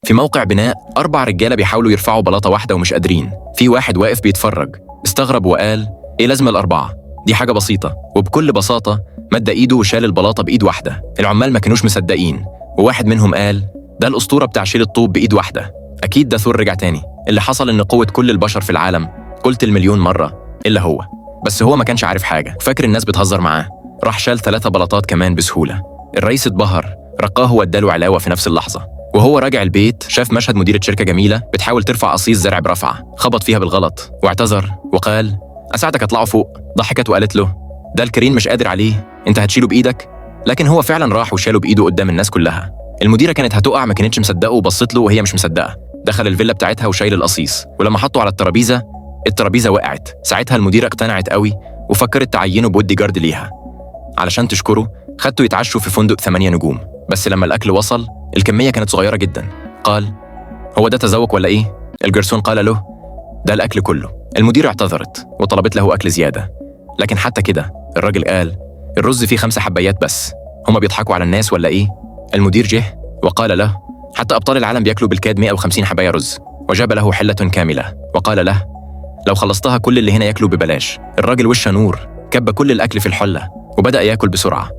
في موقع بناء 4 رجالة بيحاولوا يرفعوا بلاطة واحدة ومش قادرين. في واحد واقف بيتفرج استغرب وقال: إيه لازمة ال4؟ دي حاجة بسيطة. وبكل بساطة مد إيده وشال البلاطة بإيد واحدة. العمال ما كانوش مصدقين، وواحد منهم قال: ده الأسطورة بتاع شيل الطوب بإيد واحدة. أكيد ده ثور رجع تاني. اللي حصل إن قوة كل البشر في العالم، قلت المليون مرة، إلا هو. بس هو ما كانش عارف حاجة وفاكر الناس بتهزر معاه. راح شال 3 بلاطات كمان بسهولة. الرئيس اتبهر، رقاه واداله علاوة في نفس اللحظة. وهو راجع البيت شاف مشهد مديرة شركة جميلة بتحاول ترفع قصيص زرع برفعة، خبط فيها بالغلط واعتذر وقال: أساعدك أطلعه فوق. ضحكت وقالت له: ده الكرين مش قادر عليه، أنت هتشيله بإيدك؟ لكن هو فعلا راح وشاله بإيده قدام الناس كلها. المديرة كانت هتقع، ما كانتش مصدقه وبصت له وهي مش مصدقة. دخل الفيلا بتاعتها وشايل القصيص، ولما حطه على الترابيزة وقعت. ساعتها المديرة اقتنعت قوي وفكرت تعينه بودي جارد ليها. علشان تشكره خدته يتعشوا في فندق 8 نجوم. بس لما الأكل وصل الكمية كانت صغيرة جدا. قال: هو ده تذوق ولا إيه؟ الجرسون قال له: ده الأكل كله. المديرة اعتذرت وطلبت له أكل زيادة، لكن حتى كده الراجل قال: الرز فيه 5 حبايات بس، هما بيضحكوا على الناس ولا إيه؟ المدير جه وقال له: حتى أبطال العالم بياكلوا بالكاد 150 حباية رز. وجاب له حلة كاملة وقال له: لو خلصتها كل اللي هنا ياكلوا ببلاش. الراجل وشه نور، كب كل الأكل في الحلة وبدأ ياكل بسرعة.